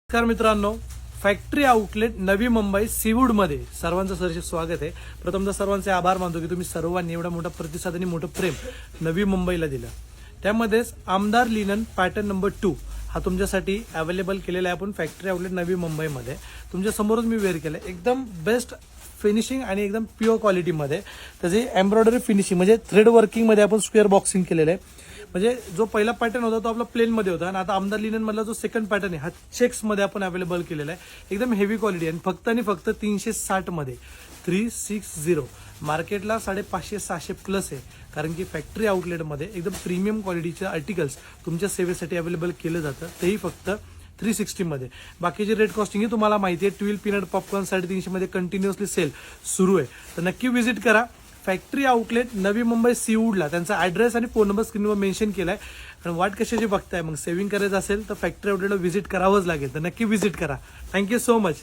नमस्कार मित्रांनो, factory outlet Navi Mumbai सीवूडमध्ये सर्वांचं सहर्ष स्वागत आहे. प्रथमतः सर्वांचे आभार मानतो की तुम्ही सर्वांनी एवढा मोठा प्रतिसाद आणि मोठं प्रेम नवी मुंबईला दिलं. त्यामध्येच आमदार लिनन पॅटर्न नंबर 2 हा तुमच्यासाठी अवेलेबल केलेला आहे आपण फॅक्टरी आउटलेट नवी मुंबईमध्ये. तुमच्या समोरच मी वेअर केलं, एकदम बेस्ट फिनिशिंग आणि एकदम प्युअर क्वालिटीमध्ये. त्याची एम्ब्रॉयडरी फिनिशिंग म्हणजे थ्रेड वर्किंगमध्ये आपण स्क्वेअर बॉक्सिंग केलेलं आहे. म्हणजे जो पहिला पॅटर्न होता तो आपला प्लेनमध्ये होता आणि आता आमदार लिनन मधला जो सेकंड पॅटर्न आहे हा चेक्समध्ये आपण अवेलेबल केलेला आहे. एकदम हेवी क्वालिटी आणि फक्त 360 मध्ये 360. मार्केटला 550-600 प्लस आहे, कारण की फॅक्टरी आउटलेटमध्ये एकदम प्रीमियम क्वालिटीचे आर्टिकल्स तुमच्या सेवेसाठी अवेलेबल केलं जातं, तेही फक्त 360 मध्ये. बाकीचे रेट कॉस्टिंग ही तुम्हाला माहिती आहे. ट्विल पीनट पॉपकॉर्न 350 मध्ये कंटिन्युअसली सेल सुरू आहे. तर नक्की व्हिजिट करा फॅक्टरी आउटलेट नवी मुंबई सीवूडला. त्यांचा ऍड्रेस आणि फोन नंबर स्क्रीनवर मेन्शन केलाय. आणि वाट कशाची बघताय, मग सेव्हिंग करायचं असेल तर फॅक्टरी आउटलेटला व्हिजिट करावंच लागेल. तर नक्की व्हिजिट करा. Thank you so much.